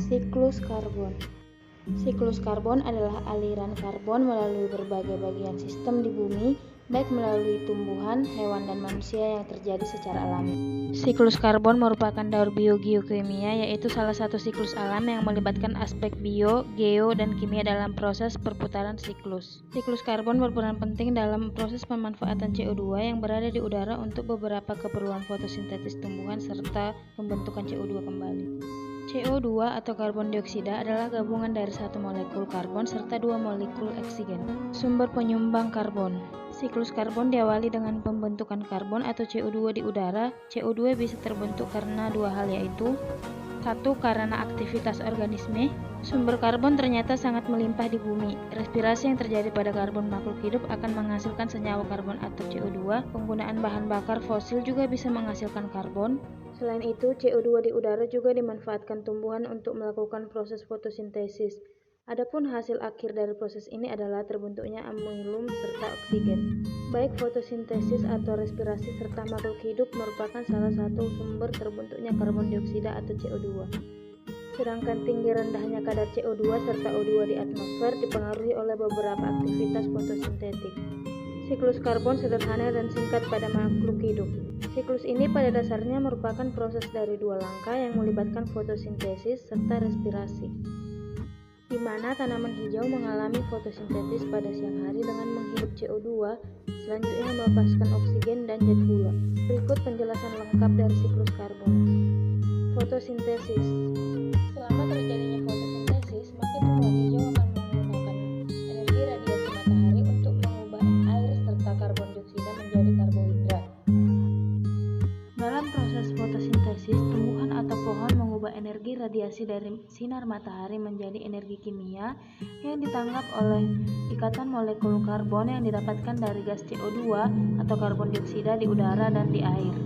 Siklus karbon. Siklus karbon adalah aliran karbon melalui berbagai bagian sistem di bumi, baik melalui tumbuhan, hewan, dan manusia yang terjadi secara alami. Siklus karbon merupakan daur biogeokimia, yaitu salah satu siklus alam yang melibatkan aspek bio, geo, dan kimia dalam proses perputaran siklus. Siklus karbon berperan penting dalam proses pemanfaatan CO2 yang berada di udara untuk beberapa keperluan fotosintesis tumbuhan serta pembentukan CO2 kembali. CO2 atau karbon dioksida adalah gabungan dari satu molekul karbon serta dua molekul oksigen. Sumber penyumbang karbon. Siklus karbon diawali dengan pembentukan karbon atau CO2 di udara. CO2 bisa terbentuk karena dua hal, yaitu: satu, karena aktivitas organisme. Sumber karbon ternyata sangat melimpah di bumi. Respirasi yang terjadi pada karbon makhluk hidup akan menghasilkan senyawa karbon atau CO2. Penggunaan bahan bakar fosil juga bisa menghasilkan karbon. Selain itu, CO2 di udara juga dimanfaatkan tumbuhan untuk melakukan proses fotosintesis. Adapun hasil akhir dari proses ini adalah terbentuknya amilum serta oksigen. Baik fotosintesis atau respirasi serta makhluk hidup merupakan salah satu sumber terbentuknya karbon dioksida atau CO2. Sedangkan tinggi rendahnya kadar CO2 serta O2 di atmosfer dipengaruhi oleh beberapa aktivitas fotosintetik. Siklus karbon sederhana dan singkat pada makhluk hidup. Siklus ini pada dasarnya merupakan proses dari dua langkah yang melibatkan fotosintesis serta respirasi, di mana tanaman hijau mengalami fotosintesis pada siang hari dengan menghirup CO2, selanjutnya melepaskan oksigen dan zat gula. Berikut penjelasan lengkap dari siklus karbon. Fotosintesis. Selama terjadinya fotosintesis, maka tumbuhan hijau akan menggunakan energi radiasi matahari untuk mengubah air serta karbon dioksida menjadi karbohidrat. Dalam proses fotosintesis, tumbuhan atau pohon mengubah energi radiasi dari sinar matahari menjadi energi kimia yang ditangkap oleh ikatan molekul karbon yang didapatkan dari gas CO2 atau karbon dioksida di udara dan di air.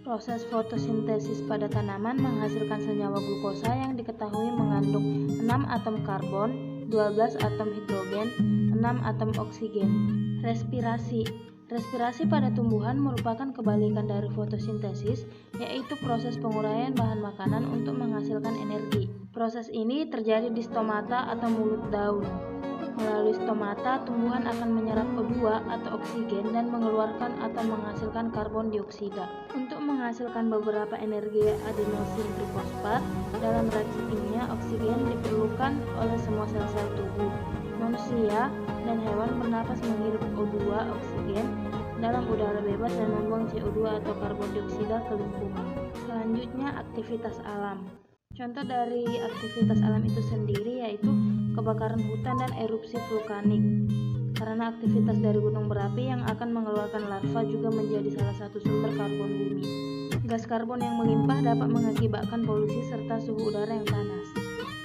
Proses fotosintesis pada tanaman menghasilkan senyawa glukosa yang diketahui mengandung 6 atom karbon, 12 atom hidrogen, 6 atom oksigen. Respirasi. Respirasi pada tumbuhan merupakan kebalikan dari fotosintesis, yaitu proses penguraian bahan makanan untuk menghasilkan energi. Proses ini terjadi di stomata atau mulut daun. Melalui stomata, tumbuhan akan menyerap O2 atau oksigen dan mengeluarkan atau menghasilkan karbon dioksida. Untuk menghasilkan beberapa energi adenosin trifosfat, dalam reaksi kimia, oksigen diperlukan oleh semua sel-sel tubuh. Manusia dan hewan bernapas menghirup O2 oksigen dalam udara bebas dan membuang CO2 atau karbon dioksida ke lingkungan. Selanjutnya, aktivitas alam. Contoh dari aktivitas alam itu sendiri yaitu kebakaran hutan dan erupsi vulkanik. Karena aktivitas dari gunung berapi yang akan mengeluarkan larva juga menjadi salah satu sumber karbon bumi. Gas karbon yang melimpah dapat mengakibatkan polusi serta suhu udara yang panas.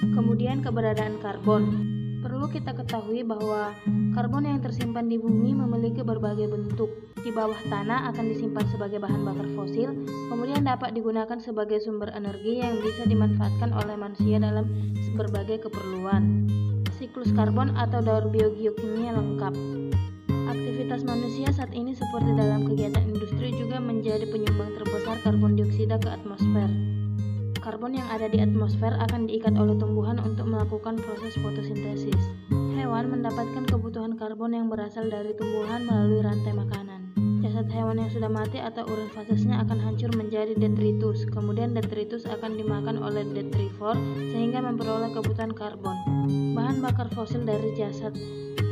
Kemudian, keberadaan karbon. Perlu kita ketahui bahwa karbon yang tersimpan di bumi memiliki berbagai bentuk. Di bawah tanah akan disimpan sebagai bahan bakar fosil, kemudian dapat digunakan sebagai sumber energi yang bisa dimanfaatkan oleh manusia dalam berbagai keperluan. Siklus karbon atau daur biogeokimia lengkap. Aktivitas manusia saat ini seperti dalam kegiatan industri juga menjadi penyumbang terbesar karbon dioksida ke atmosfer. Karbon yang ada di atmosfer akan diikat oleh tumbuhan untuk melakukan proses fotosintesis. Hewan mendapatkan kebutuhan karbon yang berasal dari tumbuhan melalui rantai makanan. Jasad hewan yang sudah mati atau urin fasesnya akan hancur menjadi detritus. Kemudian detritus akan dimakan oleh detrivor sehingga memperoleh kebutuhan karbon. Bahan bakar fosil dari jasad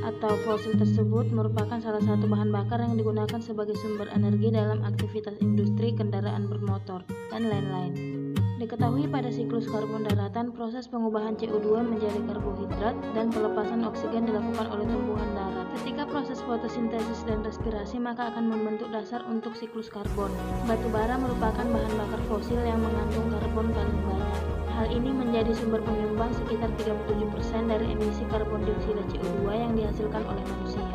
atau fosil tersebut merupakan salah satu bahan bakar yang digunakan sebagai sumber energi dalam aktivitas industri, kendaraan bermotor, dan lain-lain. Diketahui pada siklus karbon daratan, proses pengubahan CO2 menjadi karbohidrat dan pelepasan oksigen dilakukan oleh tumbuhan darat. Ketika proses fotosintesis dan respirasi, maka akan membentuk dasar untuk siklus karbon. Batu bara merupakan bahan bakar fosil yang mengandung karbon paling banyak. Hal ini menjadi sumber penyumbang sekitar 37% dari emisi karbon dioksida CO2 yang dihasilkan oleh manusia.